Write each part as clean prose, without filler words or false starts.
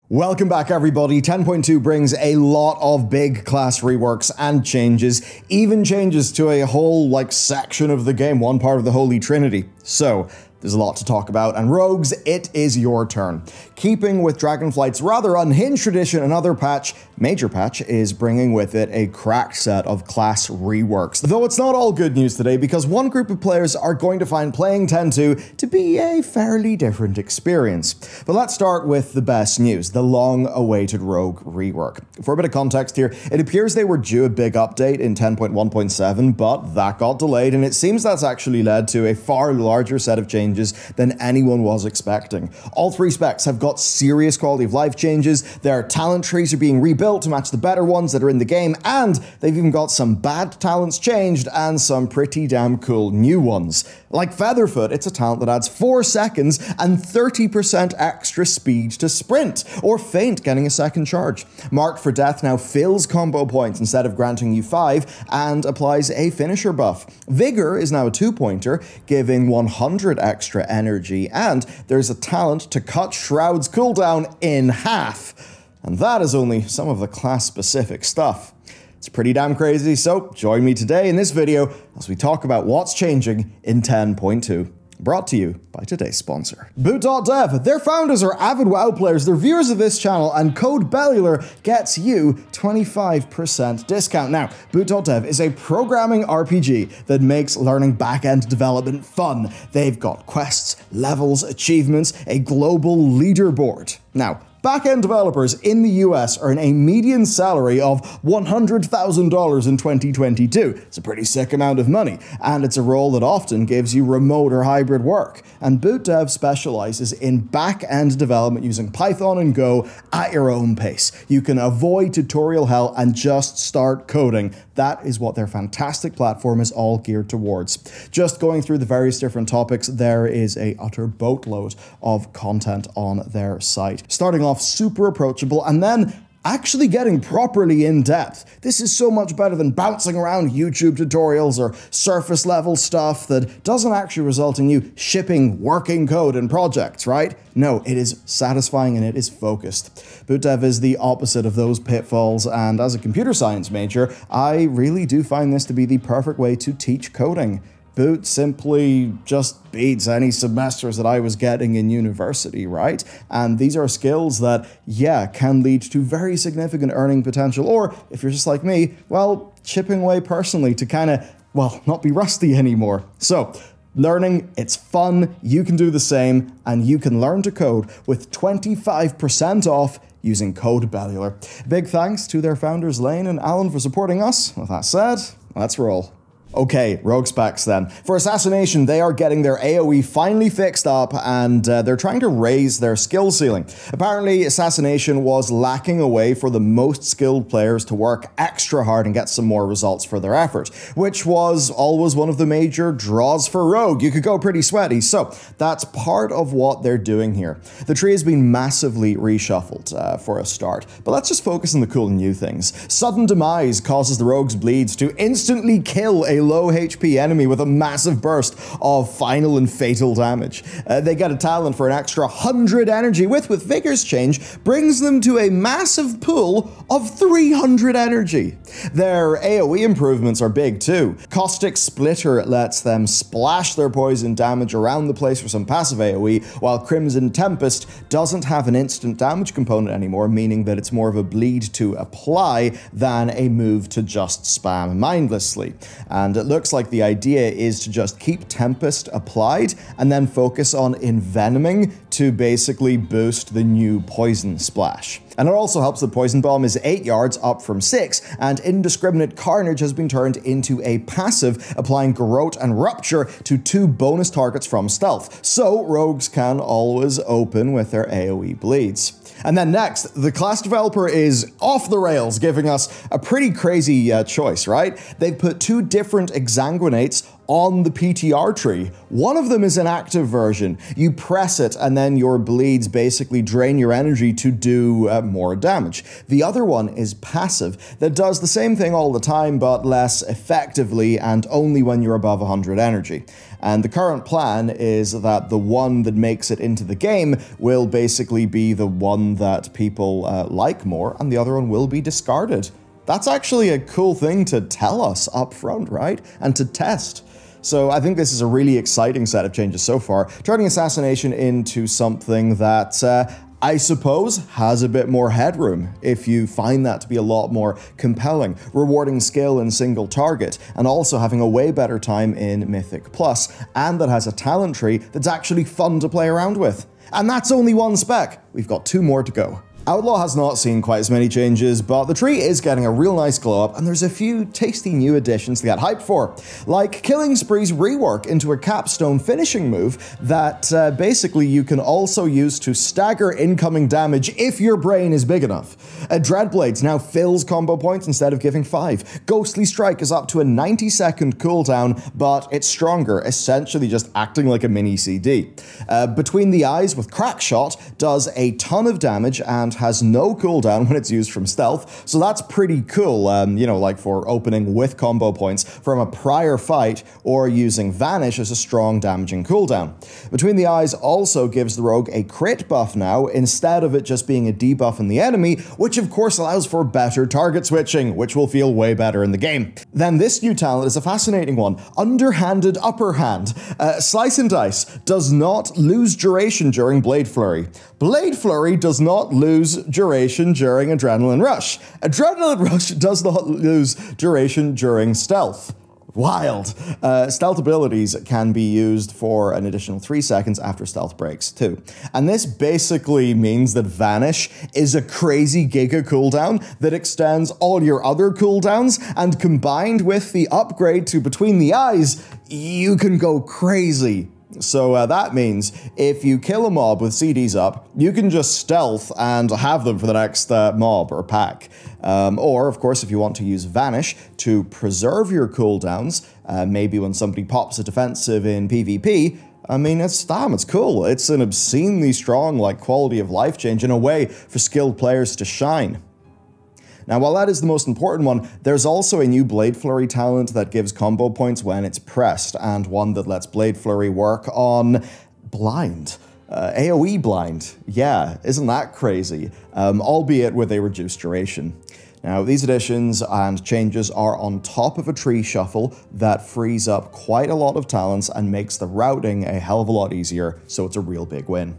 Welcome back everybody. 10.2 brings a lot of big class reworks and changes, even changes to a whole section of the game, one part of the Holy Trinity. So there's a lot to talk about, and Rogues, it is your turn. Keeping with Dragonflight's rather unhinged tradition, another major patch, is bringing with it a cracked set of class reworks. Though it's not all good news today, because one group of players are going to find playing 10.2 to be a fairly different experience. But let's start with the best news, the long-awaited Rogue rework. For a bit of context here, it appears they were due a big update in 10.1.7, but that got delayed, and it seems that's actually led to a far larger set of changes than anyone was expecting. All three specs have got serious quality of life changes, their talent trees are being rebuilt to match the better ones that are in the game, and they've even got some bad talents changed and some pretty damn cool new ones. Like Featherfoot, it's a talent that adds 4 seconds and 30% extra speed to sprint, or Feint getting a second charge. Mark for Death now fills combo points instead of granting you 5 and applies a finisher buff. Vigor is now a 2-pointer, giving 100 extra energy, and there's a talent to cut Shroud's cooldown in half. And that is only some of the class-specific stuff. It's pretty damn crazy, so join me today in this video as we talk about what's changing in 10.2. Brought to you by today's sponsor, Boot.dev. Their founders are avid WoW players, they're viewers of this channel, and code Bellular gets you 25% discount. Now, Boot.dev is a programming RPG that makes learning back-end development fun. They've got quests, levels, achievements, a global leaderboard. Now, back-end developers in the US earn a median salary of $100,000 in 2022. It's a pretty sick amount of money, and it's a role that often gives you remote or hybrid work. And BootDev specializes in back-end development using Python and Go at your own pace. You can avoid tutorial hell and just start coding. That is what their fantastic platform is all geared towards. Just going through the various different topics, there is a utter boatload of content on their site. Starting off super approachable and then actually getting properly in depth. This is so much better than bouncing around YouTube tutorials or surface level stuff that doesn't actually result in you shipping working code and projects, right? No, it is satisfying and it is focused. BootDev is the opposite of those pitfalls, and as a computer science major, I really do find this to be the perfect way to teach coding. Boot simply just beats any semesters that I was getting in university, right? And these are skills that, yeah, can lead to very significant earning potential, or if you're just like me, well, chipping away personally to kind of, well, not be rusty anymore. So, learning, it's fun, you can do the same, and you can learn to code with 25% off using code Bellular. Big thanks to their founders Lane and Alan for supporting us. With that said, let's roll. Okay, Rogue specs then. For Assassination, they are getting their AoE finally fixed up, and they're trying to raise their skill ceiling. Apparently, Assassination was lacking a way for the most skilled players to work extra hard and get some more results for their effort, which was always one of the major draws for Rogue. You could go pretty sweaty, so that's part of what they're doing here. The tree has been massively reshuffled for a start, but let's just focus on the cool new things. Sudden Demise causes the Rogue's bleeds to instantly kill a low HP enemy with a massive burst of final and fatal damage. They get a talent for an extra 100 energy, with Vigor's change brings them to a massive pool of 300 energy. Their AoE improvements are big too. Caustic Splitter lets them splash their poison damage around the place for some passive AoE, while Crimson Tempest doesn't have an instant damage component anymore, meaning that it's more of a bleed to apply than a move to just spam mindlessly. And it looks like the idea is to just keep Tempest applied and then focus on envenoming to basically boost the new poison splash. And it also helps that Poison Bomb is 8 yards up from 6, and Indiscriminate Carnage has been turned into a passive, applying Garrote and Rupture to 2 bonus targets from stealth, so rogues can always open with their AoE bleeds. And then next, the class developer is off the rails, giving us a pretty crazy choice, right? They've put 2 different Exsanguinates on the PTR tree. One of them is an active version. You press it and then your bleeds basically drain your energy to do more damage. The other one is passive, that does the same thing all the time but less effectively and only when you're above 100 energy. And the current plan is that the one that makes it into the game will basically be the one that people like more, and the other one will be discarded. That's actually a cool thing to tell us up front, right? And to test. So I think this is a really exciting set of changes so far, turning Assassination into something that I suppose has a bit more headroom if you find that to be a lot more compelling, rewarding skill in single target, and also having a way better time in Mythic Plus, and that has a talent tree that's actually fun to play around with. And that's only one spec. We've got 2 more to go. Outlaw has not seen quite as many changes, but the tree is getting a real nice glow up, and there's a few tasty new additions to get hyped for, like Killing Spree's rework into a capstone finishing move that basically you can also use to stagger incoming damage if your brain is big enough. Dreadblades now fills combo points instead of giving 5. Ghostly Strike is up to a 90-second cooldown, but it's stronger, essentially just acting like a mini CD. Between the Eyes with Crackshot does a ton of damage and has no cooldown when it's used from stealth, so that's pretty cool, you know, like for opening with combo points from a prior fight or using Vanish as a strong damaging cooldown. Between the Eyes also gives the rogue a crit buff now, instead of it just being a debuff in the enemy, which of course allows for better target switching, which will feel way better in the game. Then this new talent is a fascinating one, Underhanded Upper Hand. Slice and Dice does not lose duration during Blade Flurry. Blade Flurry does not lose duration during Adrenaline Rush. Adrenaline Rush does not lose duration during Stealth. Wild. Stealth abilities can be used for an additional 3 seconds after stealth breaks too. And this basically means that Vanish is a crazy giga cooldown that extends all your other cooldowns, and combined with the upgrade to Between the Eyes, you can go crazy. So that means if you kill a mob with CDs up, you can just stealth and have them for the next mob or pack. Or, of course, if you want to use Vanish to preserve your cooldowns, maybe when somebody pops a defensive in PvP, I mean, it's cool. It's an obscenely strong, like, quality of life change in a way for skilled players to shine. Now, while that is the most important one, there's also a new Blade Flurry talent that gives combo points when it's pressed, and one that lets Blade Flurry work on blind. AoE blind. Yeah, isn't that crazy? Albeit with a reduced duration. Now, these additions and changes are on top of a tree shuffle that frees up quite a lot of talents and makes the routing a hell of a lot easier, so it's a real big win.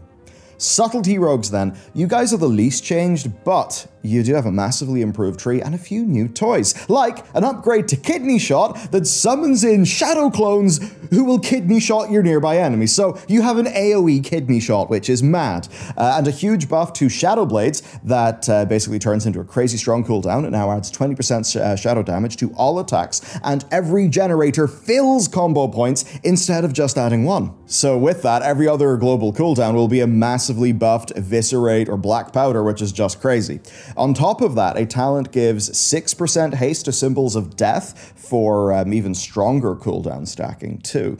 Subtlety Rogues then, you guys are the least changed, but you do have a massively improved tree and a few new toys, like an upgrade to Kidney Shot that summons in shadow clones who will kidney shot your nearby enemies. So you have an AoE Kidney Shot, which is mad, and a huge buff to Shadow Blades that basically turns into a crazy strong cooldown. It now adds 20% shadow damage to all attacks, and every generator fills combo points instead of just adding 1. So with that, every other global cooldown will be a massively buffed Eviscerate or Black Powder, which is just crazy. On top of that, a talent gives 6% haste to Symbols of Death for even stronger cooldown stacking too.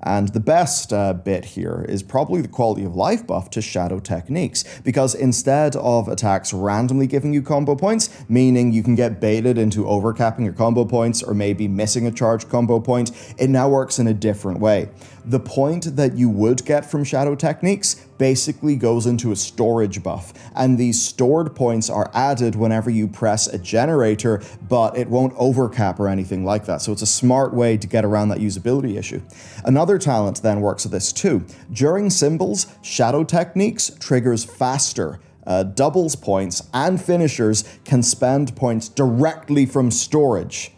And the best bit here is probably the quality of life buff to Shadow Techniques, because instead of attacks randomly giving you combo points, meaning you can get baited into overcapping your combo points or maybe missing a charged combo point, it now works in a different way. The point that you would get from Shadow Techniques basically goes into a storage buff, and these stored points are added whenever you press a generator, but it won't overcap or anything like that, so it's a smart way to get around that usability issue. Another talent then works with this too. During Symbols, Shadow Techniques triggers faster. Doubles points and finishers can spend points directly from storage.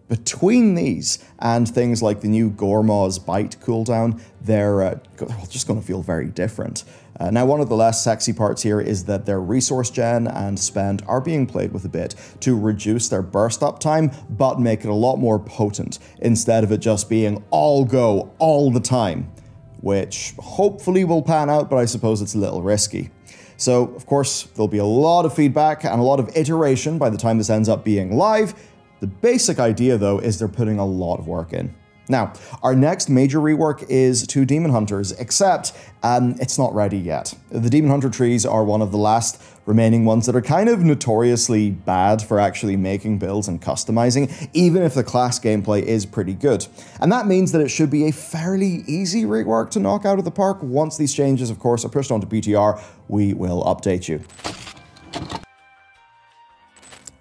Between these and things like the new Gormaw's Bite cooldown, they're just going to feel very different. Now, one of the less sexy parts here is that their resource gen and spend are being played with a bit to reduce their burst up time, but make it a lot more potent, instead of it just being all go all the time, which hopefully will pan out, but I suppose it's a little risky. So, of course, there'll be a lot of feedback and a lot of iteration by the time this ends up being live. The basic idea, though, is they're putting a lot of work in. Now, our next major rework is to Demon Hunters, except it's not ready yet. The Demon Hunter trees are one of the last remaining ones that are kind of notoriously bad for actually making builds and customizing, even if the class gameplay is pretty good. And that means that it should be a fairly easy rework to knock out of the park. Once these changes, of course, are pushed onto PTR, we will update you.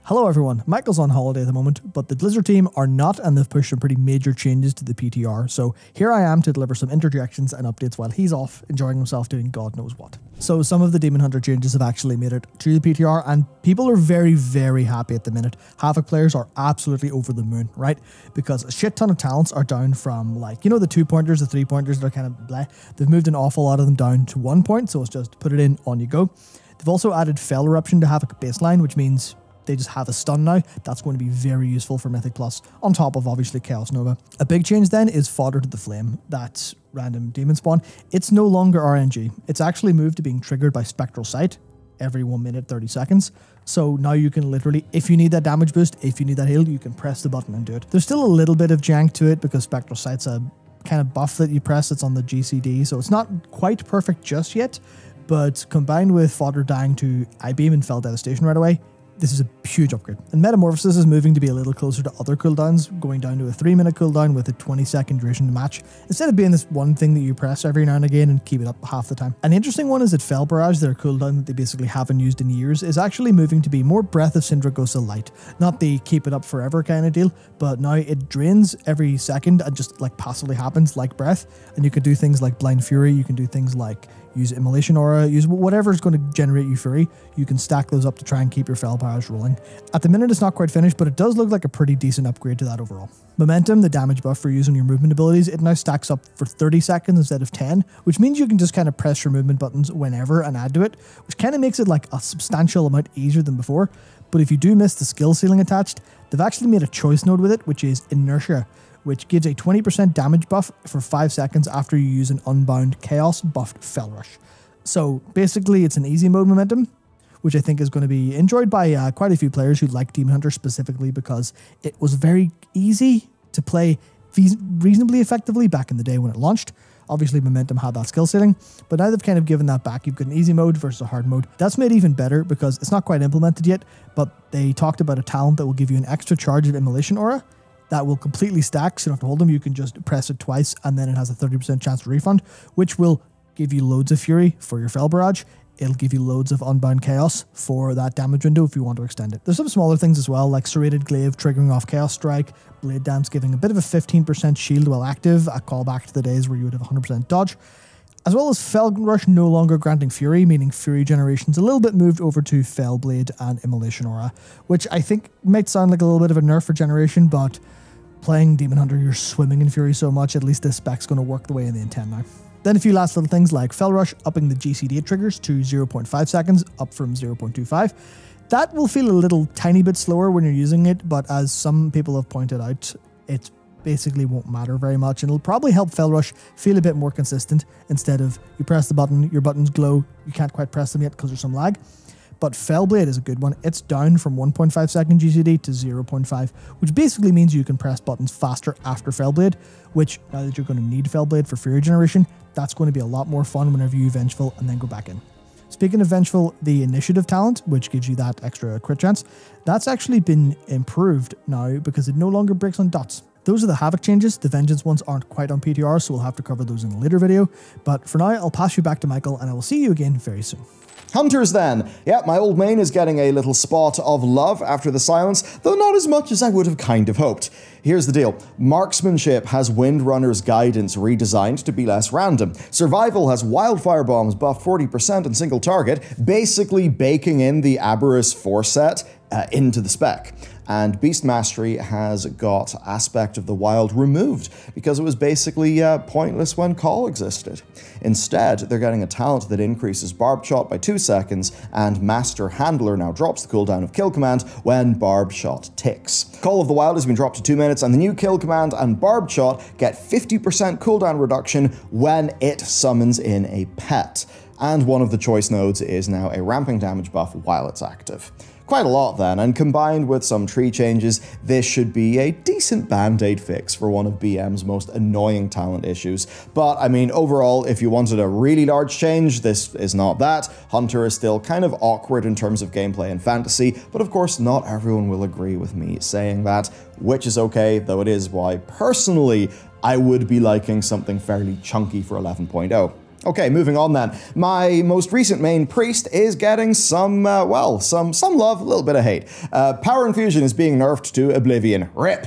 Hello everyone, Michael's on holiday at the moment, but the Blizzard team are not, and they've pushed some pretty major changes to the PTR, so here I am to deliver some interjections and updates while he's off enjoying himself doing God knows what. So some of the Demon Hunter changes have actually made it to the PTR, and people are very, very happy at the minute. Havoc players are absolutely over the moon, right? Because a shit ton of talents are down from, like, you know, the 2-pointers, the 3-pointers that are kind of bleh. They've moved an awful lot of them down to 1 point, so it's just put it in, on you go. They've also added Fell Eruption to Havoc baseline, which means they just have a stun now. That's going to be very useful for Mythic Plus, on top of obviously Chaos Nova. A big change then is Fodder to the Flame, that random demon spawn. It's no longer RNG. It's actually moved to being triggered by Spectral Sight every 1 minute 30 seconds. So now you can literally, if you need that damage boost, if you need that heal, you can press the button and do it. There's still a little bit of jank to it because Spectral Sight's a kind of buff that you press. It's on the GCD, so it's not quite perfect just yet, but combined with Fodder dying to I-Beam and Fell Devastation right away, this is a huge upgrade. And Metamorphosis is moving to be a little closer to other cooldowns, going down to a 3-minute cooldown with a 20-second duration to match, instead of being this one thing that you press every now and again and keep it up half the time. An interesting one is that Fell Barrage, their cooldown that they basically haven't used in years, is actually moving to be more Breath of Sindragosa light. Not the keep it up forever kind of deal, but now it drains every second and just like passively happens like Breath, and you can do things like Blind Fury, you can do things like use Immolation Aura, use whatever is going to generate you Fury. You can stack those up to try and keep your Fell Barrage rolling. At the minute it's not quite finished, but it does look like a pretty decent upgrade to that overall. Momentum, the damage buff for using your movement abilities, it now stacks up for 30 seconds instead of 10, which means you can just kind of press your movement buttons whenever and add to it, which kind of makes it like a substantial amount easier than before. But if you do miss the skill ceiling attached, they've actually made a choice node with it, which is Inertia, which gives a 20% damage buff for 5 seconds after you use an Unbound Chaos buffed Fell Rush. So basically it's an easy mode momentum, which I think is going to be enjoyed by quite a few players who like Demon Hunter specifically because it was very easy to play reasonably effectively back in the day when it launched. Obviously Momentum had that skill ceiling, but now they've kind of given that back. You've got an easy mode versus a hard mode. That's made even better because it's not quite implemented yet, but they talked about a talent that will give you an extra charge of Immolation Aura that will completely stack, so you don't have to hold them. You can just press it twice and then it has a 30% chance to refund, which will give you loads of Fury for your Fell Barrage. It'll give you loads of Unbound Chaos for that damage window if you want to extend it. There's some smaller things as well, like Serrated Glaive triggering off Chaos Strike, Blade Dance giving a bit of a 15% shield while active, a callback to the days where you would have 100% dodge, as well as Fell Rush no longer granting Fury, meaning Fury generation's a little bit moved over to Fell Blade and Immolation Aura, which I think might sound like a little bit of a nerf for generation, but playing Demon Hunter, you're swimming in Fury so much, at least this spec's going to work the way they intend now. Then a few last little things like Fell Rush upping the GCD triggers to 0.5 seconds, up from 0.25. That will feel a little tiny bit slower when you're using it, but as some people have pointed out, it basically won't matter very much, and it'll probably help Fell Rush feel a bit more consistent instead of you press the button, your buttons glow, you can't quite press them yet because there's some lag. But Fell Blade is a good one. It's down from 1.5 second GCD to 0.5, which basically means you can press buttons faster after Fell Blade, which now that you're going to need Fell Blade for Fury generation, that's going to be a lot more fun whenever you Vengeful and then go back in. Speaking of Vengeful, the Initiative talent, which gives you that extra crit chance, that's actually been improved now because it no longer breaks on dots. Those are the Havoc changes. The Vengeance ones aren't quite on PTR, so we'll have to cover those in a later video. But for now, I'll pass you back to Michael, and I will see you again very soon. Hunters then. Yeah, my old main is getting a little spot of love after the silence, though not as much as I would have kind of hoped. Here's the deal. Marksmanship has Windrunner's Guidance redesigned to be less random. Survival has Wildfire Bombs buffed 40% on single target, basically baking in the Aberrus 4 set into the spec. And Beast Mastery has got Aspect of the Wild removed because it was basically pointless when Call existed. Instead, they're getting a talent that increases Barbed Shot by 2 seconds, and Master Handler now drops the cooldown of Kill Command when Barbed Shot ticks. Call of the Wild has been dropped to 2 minutes, and the new Kill Command and Barbed Shot get 50% cooldown reduction when it summons in a pet. and one of the choice nodes is now a ramping damage buff while it's active. Quite a lot then, and combined with some tree changes, this should be a decent band-aid fix for one of BM's most annoying talent issues. But I mean, overall, if you wanted a really large change, this is not that. Hunter is still kind of awkward in terms of gameplay and fantasy, but of course not everyone will agree with me saying that, which is okay, though it is why personally I would be liking something fairly chunky for 11.0. Okay, moving on then. My most recent main priest is getting some love, a little bit of hate. Power Infusion is being nerfed to Oblivion. RIP.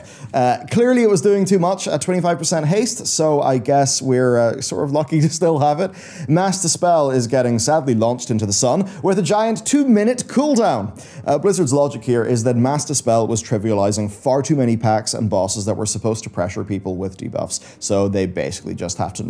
Clearly it was doing too much at 25% haste, so I guess we're sort of lucky to still have it. Master Spell is getting sadly launched into the sun with a giant 2-minute cooldown. Blizzard's logic here is that Master Spell was trivializing far too many packs and bosses that were supposed to pressure people with debuffs, so they basically just have to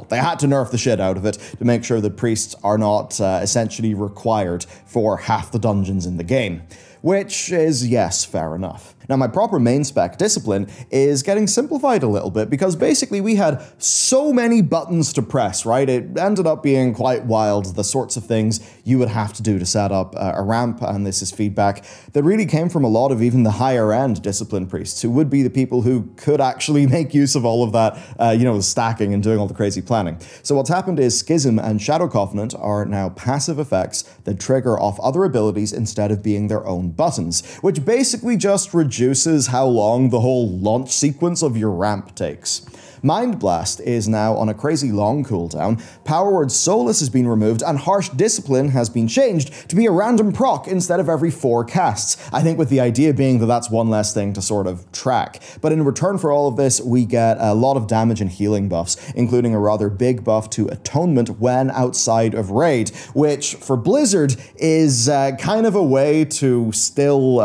they had to nerf the shit out of it to make sure that priests are not essentially required for half the dungeons in the game. Which is, yes, fair enough. Now, my proper main spec discipline is getting simplified a little bit because basically we had so many buttons to press, right? It ended up being quite wild, the sorts of things you would have to do to set up a ramp, and this is feedback that really came from a lot of even the higher end discipline priests who would be the people who could actually make use of all of that, the stacking and doing all the crazy planning. So what's happened is Schism and Shadow Covenant are now passive effects that trigger off other abilities instead of being their own buttons, which basically just reduces how long the whole launch sequence of your ramp takes. Mind Blast is now on a crazy long cooldown, Power Word Solace has been removed, and Harsh Discipline has been changed to be a random proc instead of every 4 casts. I think with the idea being that that's one less thing to sort of track. But in return for all of this, we get a lot of damage and healing buffs, including a rather big buff to Atonement when outside of Raid, which for Blizzard is kind of a way to still,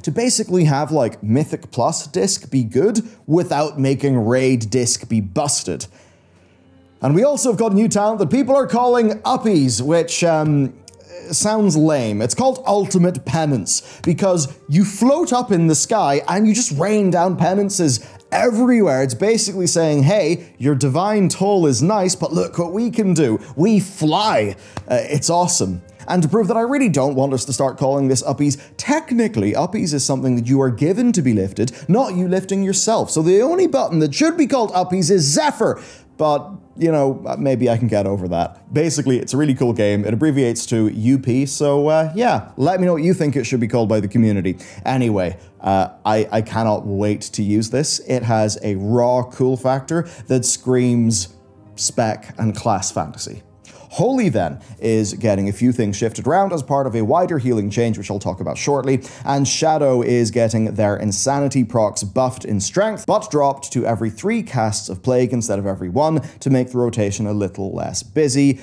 to basically have like Mythic Plus disc be good without making Raid disc be busted. And we also have got a new talent that people are calling Uppies, which sounds lame. It's called Ultimate Penance, because you float up in the sky and you just rain down penances everywhere. It's basically saying, hey, your divine toll is nice, but look what we can do. We fly. It's awesome. And to prove that I really don't want us to start calling this Uppies, technically Uppies is something that you are given to be lifted, not you lifting yourself. So the only button that should be called Uppies is Zephyr. But, maybe I can get over that. Basically, it's a really cool game. It abbreviates to UP, so yeah, let me know what you think it should be called by the community. Anyway, I cannot wait to use this. It has a raw cool factor that screams spec and class fantasy. Holy then is getting a few things shifted around as part of a wider healing change, which I'll talk about shortly, and Shadow is getting their Insanity procs buffed in strength, but dropped to every 3 casts of Plague instead of every 1 to make the rotation a little less busy.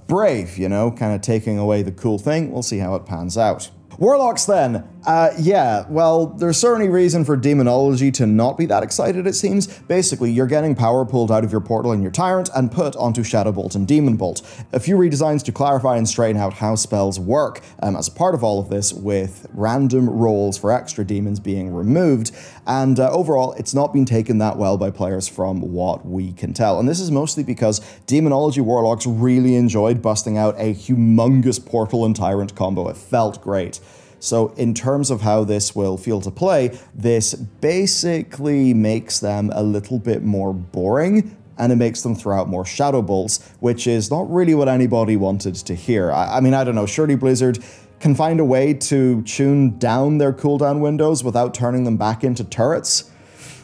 Brave, kind of taking away the cool thing. We'll see how it pans out. Warlocks then. There's certainly reason for Demonology to not be that excited, it seems. Basically, you're getting power pulled out of your Portal and your Tyrant and put onto Shadow Bolt and Demon Bolt. A few redesigns to clarify and straighten out how spells work as a part of all of this, with random rolls for extra demons being removed, and overall, it's not been taken that well by players from what we can tell. And this is mostly because Demonology Warlocks really enjoyed busting out a humongous Portal and Tyrant combo. It felt great. So in terms of how this will feel to play, this basically makes them a little bit more boring, and it makes them throw out more Shadow Bolts, which is not really what anybody wanted to hear. I mean, I don't know, surely Blizzard can find a way to tune down their cooldown windows without turning them back into turrets.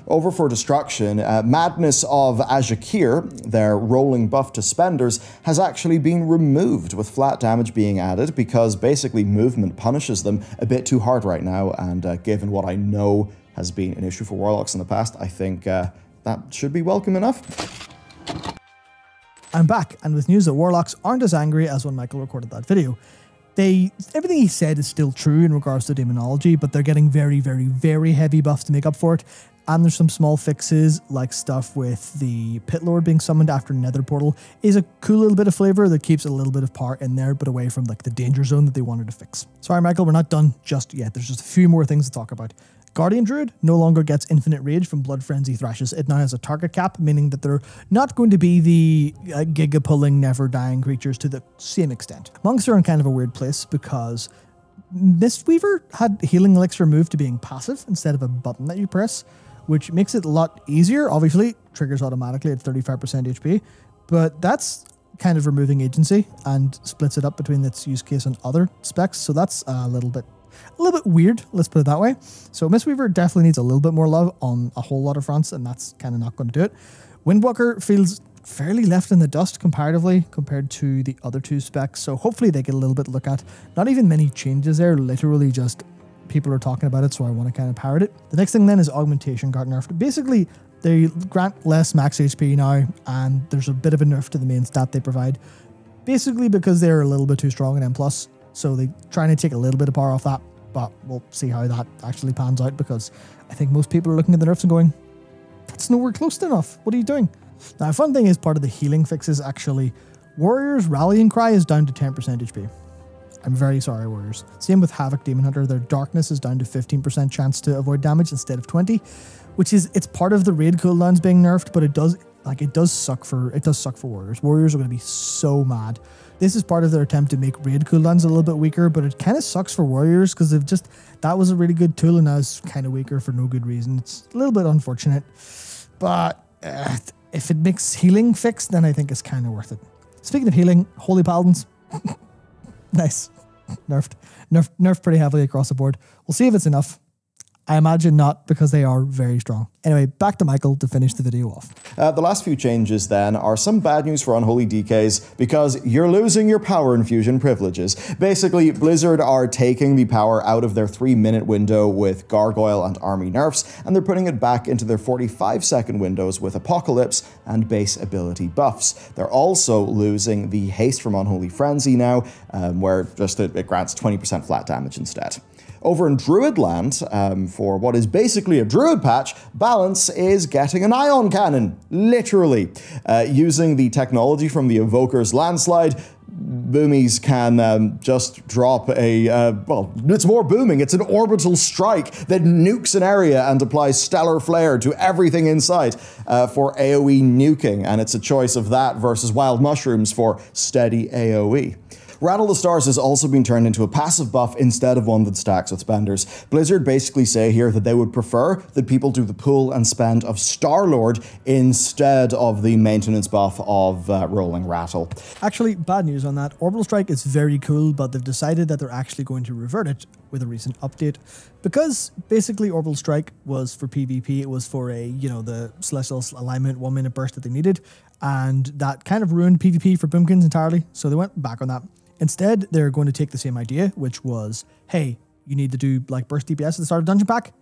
Over for Destruction, Madness of Ajakir, their rolling buff to spenders, has actually been removed, with flat damage being added, because basically movement punishes them a bit too hard right now, and given what I know has been an issue for Warlocks in the past, I think that should be welcome enough. I'm back, and with news that Warlocks aren't as angry as when Michael recorded that video. Everything he said is still true in regards to Demonology, but they're getting very, very, very heavy buffs to make up for it. And there's some small fixes, like stuff with the Pit Lord being summoned after Nether Portal is a cool little bit of flavor that keeps a little bit of power in there, but away from like the danger zone that they wanted to fix. Sorry, Michael, we're not done just yet. There's just a few more things to talk about. Guardian Druid no longer gets infinite rage from Blood Frenzy Thrashes. It now has a target cap, meaning that they're not going to be the giga-pulling, never-dying creatures to the same extent. Monks are in kind of a weird place because Mistweaver had Healing Elixir moved to being passive instead of a button that you press, which makes it a lot easier. Obviously, triggers automatically at 35% HP, but that's kind of removing agency and splits it up between its use case and other specs, so that's a little bit weird, let's put it that way. So Mistweaver definitely needs a little bit more love on a whole lot of fronts, and that's kind of not going to do it. Windwalker feels fairly left in the dust comparatively compared to the other two specs, so hopefully they get a little bit to look at. Not even many changes there, literally just people are talking about it, so I want to kind of parrot it. The next thing then is Augmentation got nerfed. Basically, they grant less max HP now, and there's a bit of a nerf to the main stat they provide, basically because they're a little bit too strong in M+, so they're trying to take a little bit of power off that, but we'll see how that actually pans out, because I think most people are looking at the nerfs and going, that's nowhere close to enough, what are you doing? Now, a fun thing is part of the healing fixes, actually. Warriors' Rallying Cry is down to 10% HP. I'm very sorry, Warriors. Same with Havoc Demon Hunter. Their Darkness is down to 15% chance to avoid damage instead of 20, which is, it's part of the raid cooldowns being nerfed, but it does suck for Warriors. Warriors are going to be so mad. This is part of their attempt to make raid cooldowns a little bit weaker, but it kind of sucks for Warriors because that was a really good tool and now it's kind of weaker for no good reason. It's a little bit unfortunate, but if it makes healing fixed, then I think it's kind of worth it. Speaking of healing, Holy Paladins. Nice. Nerfed pretty heavily across the board. We'll see if it's enough. I imagine not, because they are very strong. Anyway, back to Michael to finish the video off. The last few changes then are some bad news for Unholy DKs because you're losing your power infusion privileges. Basically, Blizzard are taking the power out of their 3-minute window with Gargoyle and Army nerfs, and they're putting it back into their 45-second windows with Apocalypse and base ability buffs. They're also losing the haste from Unholy Frenzy now, where just it grants 20% flat damage instead. Over in Druidland, for what is basically a Druid patch, Balance is getting an ion cannon, literally. Using the technology from the Evoker's Landslide, boomies can just drop well, it's more booming. It's an orbital strike that nukes an area and applies Stellar Flare to everything inside for AoE nuking, and it's a choice of that versus Wild Mushrooms for steady AoE. Rattle the Stars has also been turned into a passive buff instead of one that stacks with spenders. Blizzard basically say here that they would prefer that people do the pull and spend of Starlord instead of the maintenance buff of Rolling Rattle. Actually, bad news on that. Orbital Strike is very cool, but they've decided that they're actually going to revert it with a recent update. Because basically Orbital Strike was for PvP, it was for the Celestial Alignment 1-minute burst that they needed, and that kind of ruined PvP for Boomkins entirely, so they went back on that. Instead, they're going to take the same idea, which was, hey, you need to do like burst DPS at the start of Dungeon Pack.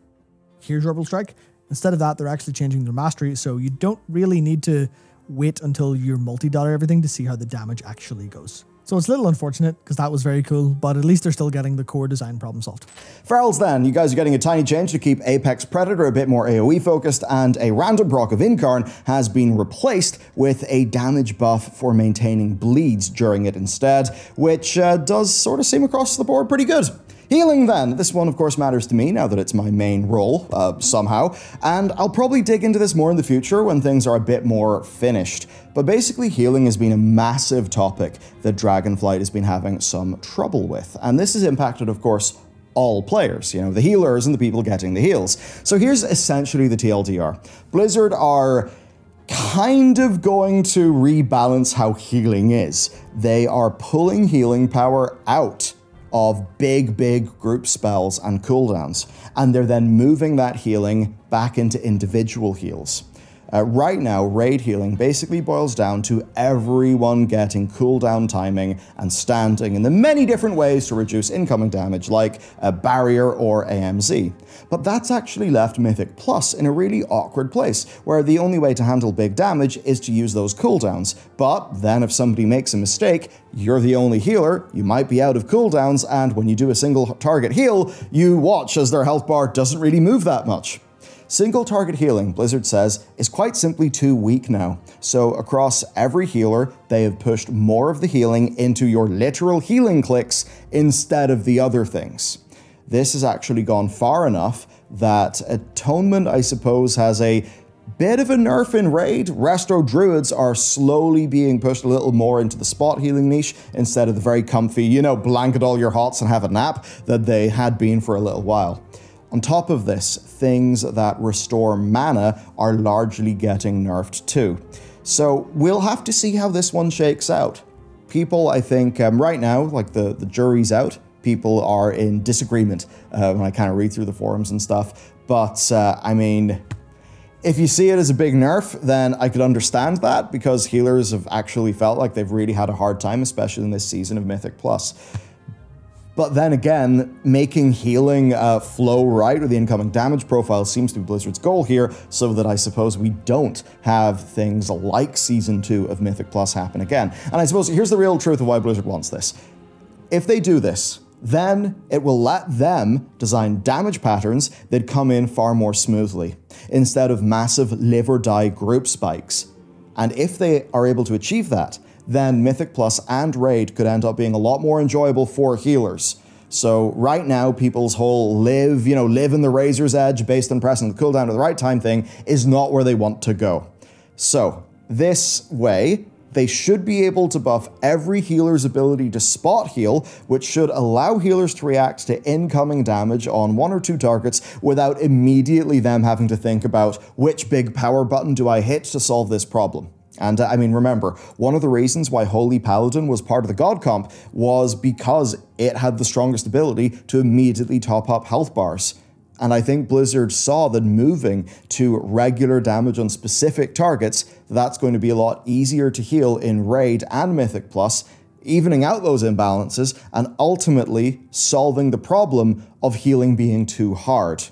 Here's your Orbital Strike. Instead of that, they're actually changing their mastery, so you don't really need to wait until you're multi-dollar everything to see how the damage actually goes. So it's a little unfortunate, because that was very cool, but at least they're still getting the core design problem solved. Ferals then, you guys are getting a tiny change to keep Apex Predator a bit more AoE focused, and a random proc of Incarn has been replaced with a damage buff for maintaining bleeds during it instead, which does sort of seem across the board pretty good. Healing then. This one, of course, matters to me now that it's my main role, somehow, and I'll probably dig into this more in the future when things are a bit more finished. But basically, healing has been a massive topic that Dragonflight has been having some trouble with, and this has impacted, of course, all players, the healers and the people getting the heals. So here's essentially the TLDR. Blizzard are kind of going to rebalance how healing is. They are pulling healing power out of big group spells and cooldowns, and they're then moving that healing back into individual heals. Right now, raid healing basically boils down to everyone getting cooldown timing and standing in the many different ways to reduce incoming damage, like a barrier or AMZ. But that's actually left Mythic Plus in a really awkward place, where the only way to handle big damage is to use those cooldowns. But then if somebody makes a mistake, you're the only healer, you might be out of cooldowns, and when you do a single target heal, you watch as their health bar doesn't really move that much. Single target healing, Blizzard says, is quite simply too weak now. So across every healer, they have pushed more of the healing into your literal healing clicks instead of the other things. This has actually gone far enough that Atonement, I suppose, has a bit of a nerf in Raid. Resto Druids are slowly being pushed a little more into the spot healing niche instead of the very comfy, you know, blanket all your hots and have a nap that they had been for a little while. On top of this, things that restore mana are largely getting nerfed too. So we'll have to see how this one shakes out. People, I think, right now, like the jury's out. People are in disagreement when I kind of read through the forums and stuff. But, I mean, if you see it as a big nerf, then I could understand that, because healers have actually felt like they've really had a hard time, especially in this season of Mythic Plus. But then again, making healing flow right with the incoming damage profile seems to be Blizzard's goal here, so that I suppose we don't have things like Season 2 of Mythic Plus happen again. And I suppose here's the real truth of why Blizzard wants this. If they do this, then it will let them design damage patterns that come in far more smoothly, instead of massive live or die group spikes. And if they are able to achieve that, then Mythic Plus and Raid could end up being a lot more enjoyable for healers. So right now, people's whole live in the razor's edge based on pressing the cooldown at the right time thing is not where they want to go. So this way, they should be able to buff every healer's ability to spot heal, which should allow healers to react to incoming damage on 1 or 2 targets without immediately them having to think about which big power button do I hit to solve this problem. And I mean, remember, one of the reasons why Holy Paladin was part of the God Comp was because it had the strongest ability to immediately top up health bars. And I think Blizzard saw that moving to regular damage on specific targets, that's going to be a lot easier to heal in Raid and Mythic Plus, evening out those imbalances and ultimately solving the problem of healing being too hard.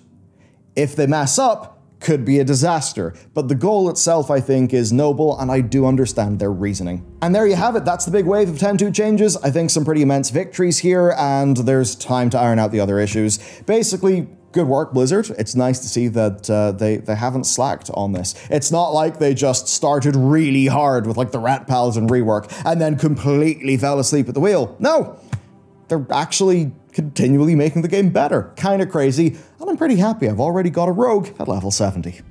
If they mess up, could be a disaster, but the goal itself, I think, is noble, and I do understand their reasoning. And there you have it, that's the big wave of 10.2 changes. I think some pretty immense victories here, and there's time to iron out the other issues. Basically, good work, Blizzard. It's nice to see that they haven't slacked on this. It's not like they just started really hard with like the Rat Paladin rework and then completely fell asleep at the wheel. No, they're actually continually making the game better. Kind of crazy, and I'm pretty happy. I've already got a rogue at level 70.